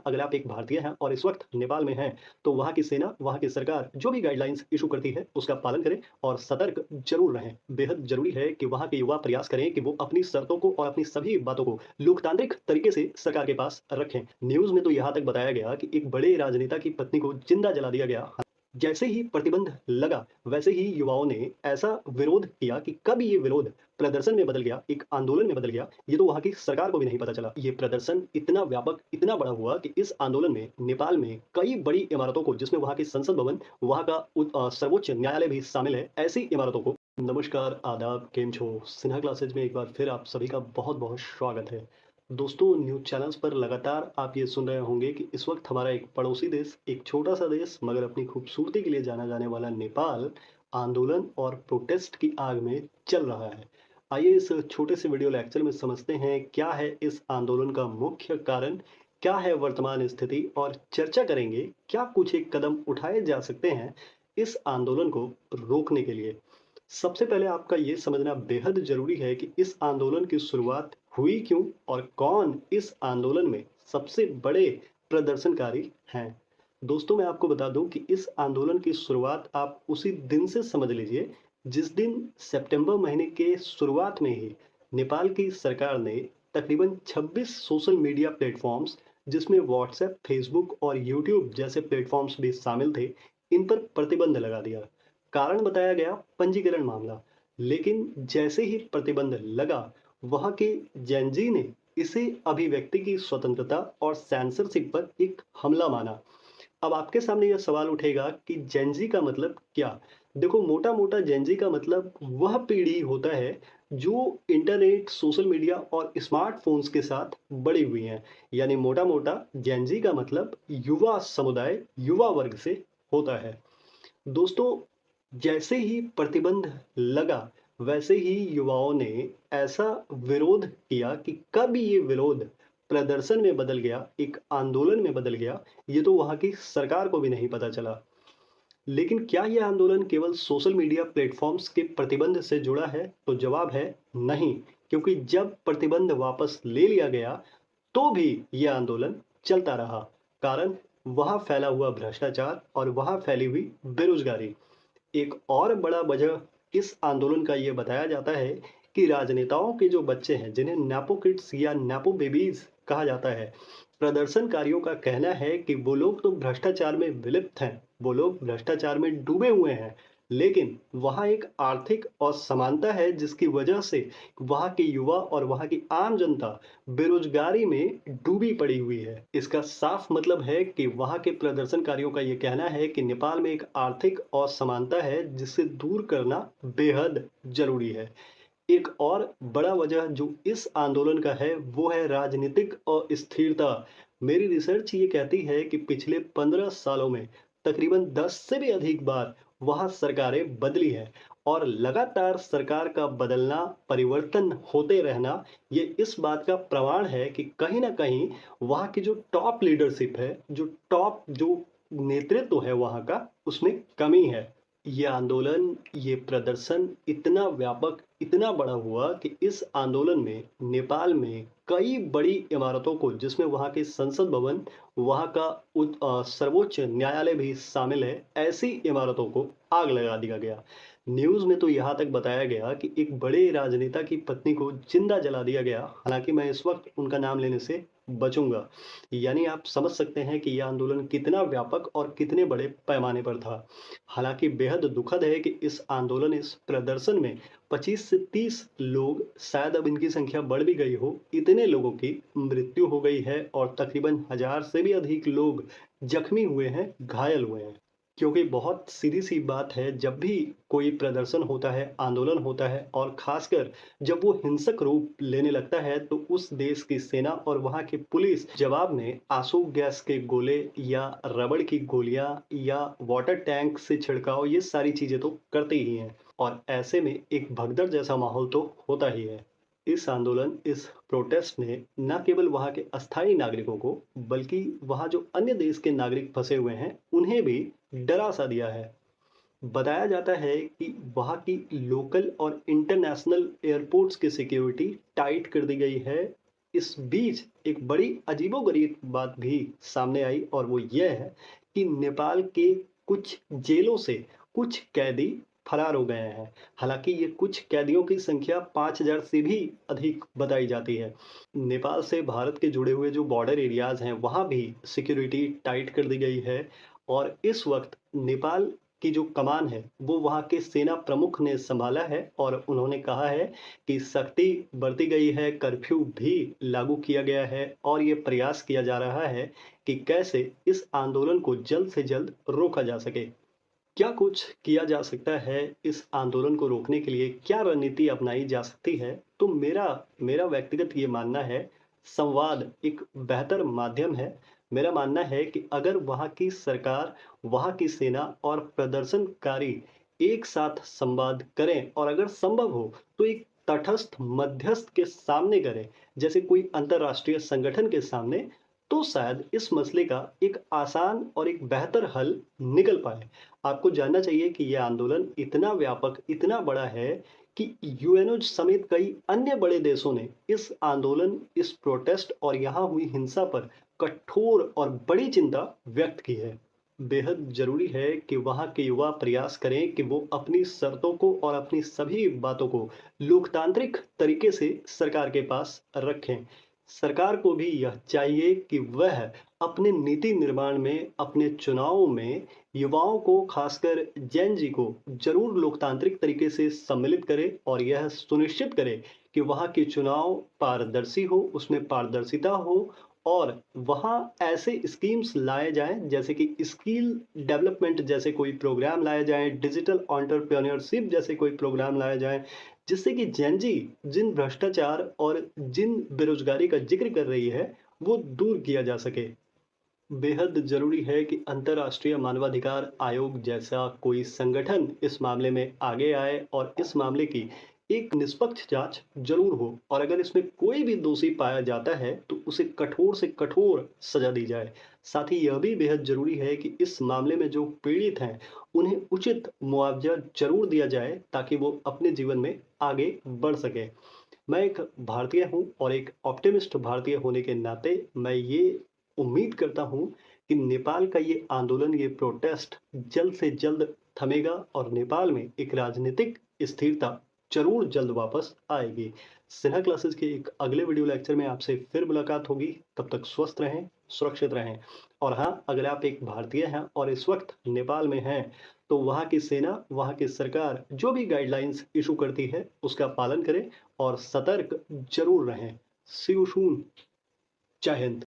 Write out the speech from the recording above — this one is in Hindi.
अगर आप एक भारतीय हैं और इस वक्त नेपाल में हैं, तो वहाँ की सेना, वहाँ की सरकार जो भी गाइडलाइंस इश्यू करती है, उसका पालन करें और सतर्क ज़रूर रहें। बेहद ज़रूरी है कि वहाँ के युवा प्रयास करें कि वो अपनी शर्तों को और अपनी सभी बातों को लोकतांत्रिक तरीके से सरकार के पास रखें। न्यूज़ में तो यहाँ तक बताया गया कि एक बड़े राजनेता की पत्नी को जिंदा जला दिया गया। जैसे ही प्रतिबंध लगा, वैसे ही युवाओं ने ऐसा विरोध किया कि कब ये विरोध प्रदर्शन में बदल गया, एक आंदोलन में बदल गया, ये तो वहाँ की सरकार को भी नहीं पता चला। ये प्रदर्शन इतना व्यापक, इतना बड़ा हुआ कि इस आंदोलन में नेपाल में कई बड़ी इमारतों को, जिसमें वहाँ की संसद भवन, वहाँ का सर्वोच्च न्यायालय भी शामिल है, ऐसी इमारतों को। नमस्कार, आदाब, केम छो? सिन्हा क्लासेज में एक बार फिर आप सभी का बहुत-बहुत स्वागत है। दोस्तों, न्यूज़ चैनल्स पर लगातार आप ये सुन रहे होंगे कि इस वक्त हमारा एक पड़ोसी देश, एक छोटा-सा देश मगर अपनी खूबसूरती के लिए जाना जाने वाला नेपाल, आंदोलन और प्रोटेस्ट की आग में जल रहा है। आइए इस छोटे से वीडियो लेक्चर में समझते हैं क्या है इस आंदोलन का मुख्य कारण, क्या है वर्तमान स्थिति और चर्चा करेंगे क्या कुछ एक कदम उठाए जा सकते हैं इस आंदोलन को रोकने के लिए। सबसे पहले आपका ये समझना बेहद ज़रूरी है कि इस आंदोलन की शुरुआत हुई क्यों और कौन इस आंदोलन में सबसे बड़े प्रदर्शनकारी हैं। दोस्तों, मैं आपको बता दूं कि इस आंदोलन की शुरुआत आप उसी दिन से समझ लीजिए जिस दिन सितंबर महीने के शुरुआत में ही नेपाल की सरकार ने तकरीबन 26 सोशल मीडिया प्लेटफॉर्म्स, जिसमें व्हाट्सएप, फेसबुक और यूट्यूब जैसे प्लेटफॉर्म्स भी शामिल थे, इन पर प्रतिबंध लगा दिया। कारण बताया गया पंजीकरण मामला। लेकिन जैसे ही प्रतिबंध लगा, वहाँ के जेनजी ने इसे अभिव्यक्ति की स्वतंत्रता और सेंसरशिप पर एक हमला माना। अब आपके सामने यह सवाल उठेगा कि जेनजी का मतलब क्या? देखो, मोटा-मोटा जेनजी का मतलब वह पीढ़ी होता है जो इंटरनेट, सोशल मीडिया और स्मार्टफ़ोन्स के साथ बड़ी हुई है। यानी मोटा-मोटा जेनजी का मतलब युवा समुदाय, युवा वर्ग से होता है। दोस्तों, जैसे ही प्रतिबंध लगा, वैसे ही युवाओं ने ऐसा विरोध किया कि कब ये विरोध प्रदर्शन में बदल गया, एक आंदोलन में बदल गया, ये तो वहाँ की सरकार को भी नहीं पता चला। लेकिन क्या यह आंदोलन केवल सोशल मीडिया प्लेटफॉर्म्स के प्रतिबंध से जुड़ा है? तो जवाब है नहीं, क्योंकि जब प्रतिबंध वापस ले लिया गया, तो भी यह आंदोलन चलता रहा। कारण वहाँ फैला हुआ भ्रष्टाचार और वहाँ फैली हुई बेरोजगारी। एक और बड़ा वजह इस आंदोलन का ये बताया जाता है कि राजनेताओं के जो बच्चे हैं, जिन्हें नैपो किड्स या नैपो बेबीज कहा जाता है, प्रदर्शनकारियों का कहना है कि वो लोग तो भ्रष्टाचार में विलिप्त हैं, वो लोग भ्रष्टाचार में डूबे हुए हैं। लेकिन वहाँ एक आर्थिक असमानता है जिसकी वजह से वहाँ के युवा और वहाँ की आम जनता बेरोजगारी में डूबी पड़ी हुई है। इसका साफ मतलब है कि वहाँ के प्रदर्शनकारियों का ये कहना है कि नेपाल में एक आर्थिक असमानता है जिसे दूर करना बेहद जरूरी है। एक और बड़ा वजह जो इस आंदोलन का है वो है राजनीतिक अस्थिरता। मेरी रिसर्च ये कहती है कि पिछले 15 सालों में तकरीबन 10 से भी अधिक बार वहाँ सरकारें बदली हैं और लगातार सरकार का बदलना, परिवर्तन होते रहना, ये इस बात का प्रमाण है कि कहीं ना कहीं वहाँ की जो टॉप लीडरशिप है, जो नेतृत्व है वहाँ का, उसमें कमी है। ये आंदोलन, ये प्रदर्शन इतना व्यापक, इतना बड़ा हुआ कि इस आंदोलन में नेपाल में कई बड़ी इमारतों को, जिसमें वहाँ के संसद भवन, वहाँ का सर्वोच्च न्यायालय भी शामिल है, ऐसी इमारतों को आग लगा दिया गया। न्यूज़ में तो यहाँ तक बताया गया कि एक बड़े राजनेता की पत्नी को जिंदा जला दिया गया। हालांकि मैं इस वक्त उनका नाम लेने से बचूंगा। यानी आप समझ सकते हैं कि यह आंदोलन कितना व्यापक और कितने बड़े पैमाने पर था। हालांकि बेहद दुखद है कि इस आंदोलन, इस प्रदर्शन में 25 से 30 लोग, शायद अब इनकी संख्या बढ़ भी गई हो, इतने लोगों की मृत्यु हो गई है और तकरीबन 1000 से भी अधिक लोग जख्मी हुए हैं, घायल हुए हैं। क्योंकि बहुत सीधी-सी बात है, जब भी कोई प्रदर्शन होता है, आंदोलन होता है और ख़ासकर जब वो हिंसक रूप लेने लगता है, तो उस देश की सेना और वहाँ की पुलिस जवाब में आंसू गैस के गोले या रबड़ की गोलियाँ या वाटर टैंक से छिड़काव, ये सारी चीज़ें तो करते ही हैं और ऐसे में एक भगदड़ जैसा माहौल तो होता ही है। इस आंदोलन, इस प्रोटेस्ट ने न केवल वहाँ के अस्थायी नागरिकों को, बल्कि वहाँ जो अन्य देश के नागरिक फंसे हुए हैं, उन्हें भी डरा सा दिया है। बताया जाता है कि वहाँ की लोकल और इंटरनेशनल एयरपोर्ट्स की सिक्योरिटी टाइट कर दी गई है। इस बीच एक बड़ी अजीबोगरीब बात भी सामने आई और वो ये है कि नेपाल के कुछ जेलों से कुछ कैदी फरार हो गए हैं। हालाँकि ये कुछ कैदियों की संख्या 5,000 से भी अधिक बताई जाती है। नेपाल से भारत के जुड़े हुए जो बॉर्डर एरियाज़ हैं, वहाँ भी सिक्योरिटी टाइट कर दी गई है और इस वक़्त नेपाल की जो कमान है, वो वहाँ के सेना प्रमुख ने सँभाला है और उन्होंने कहा है कि सख्ती बरती गई है, कर्फ्यू भी लागू किया गया है और ये प्रयास किया जा रहा है कि कैसे इस आंदोलन को जल्द से जल्द रोका जा सके। क्या कुछ किया जा सकता है इस आंदोलन को रोकने के लिए? क्या रणनीति अपनाई जा सकती है? तो मेरा मेरा व्यक्तिगत ये मानना है, संवाद एक बेहतर माध्यम है। मेरा मानना है कि अगर वहाँ की सरकार, वहाँ की सेना और प्रदर्शनकारी एक साथ संवाद करें और अगर संभव हो, तो एक तटस्थ मध्यस्थ के सामने करें, जैसे कोई अंतर्राष्ट्रीय संगठन के सामने, तो शायद इस मसले का एक आसान और एक बेहतर हल निकल पाए। आपको जानना चाहिए कि यह आंदोलन इतना व्यापक, इतना बड़ा है कि यूएनओ समेत कई अन्य बड़े देशों ने इस आंदोलन, इस प्रोटेस्ट और यहाँ हुई हिंसा पर कठोर और बड़ी चिंता व्यक्त की है। बेहद ज़रूरी है कि वहाँ के युवा प्रयास करें कि वो अपनी शर्तों को और अपनी सभी बातों को लोकतांत्रिक तरीके से सरकार के पास रखें। सरकार को भी यह चाहिए कि वह अपने नीति निर्माण में, अपने चुनावों में युवाओं को खासकर जैन जी को जरूर लोकतांत्रिक तरीके से सम्मिलित करे और यह सुनिश्चित करे कि वहाँ के चुनाव पारदर्शी हो, उसमें पारदर्शिता हो और वहाँ ऐसे स्कीम्स लाए जाएं जैसे कि स्किल डेवलपमेंट जैसे कोई प्रोग्राम लाए जाएं, डिजिटल एंटरप्रेन्योरशिप जैसे कोई प्रोग्राम लाए जाएं, जिससे कि जैन जी जिन भ्रष्टाचार और जिन बेरोजगारी का जिक्र कर रही है, वो दूर किया जा सके। बेहद ज़रूरी है कि अंतर्राष्ट्रीय मानवाधिकार आयोग जैसा कोई संगठन इस मामले में आगे आए और इस मामले की एक निष्पक्ष जांच ज़रूर हो और अगर इसमें कोई भी दोषी पाया जाता है तो उसे कठोर से कठोर सज़ा दी जाए। साथ ही यह भी बेहद ज़रूरी है कि इस मामले में जो पीड़ित हैं, उन्हें उचित मुआवजा ज़रूर दिया जाए ताकि वो अपने जीवन में आगे बढ़ सकें। मैं एक भारतीय हूँ और एक ऑप्टिमिस्ट भारतीय होने के नाते मैं ये उम्मीद करता हूँ कि नेपाल का ये आंदोलन, ये प्रोटेस्ट जल्द से जल्द थमेगा और नेपाल में एक राजनीतिक स्थिरता ज़रूर जल्द वापस आएगी। सिन्हा क्लासेस के एक अगले वीडियो लेक्चर में आपसे फिर मुलाकात होगी। तब तक स्वस्थ रहें, सुरक्षित रहें और हाँ, अगर आप एक भारतीय हैं और इस वक्त नेपाल में हैं, तो वहाँ की सेना, वहाँ की सरकार जो भी गाइडलाइंस इशू करती है, उसका पालन करें और सतर्क ज़रूर रहें। सी यू सून। जय हिंद।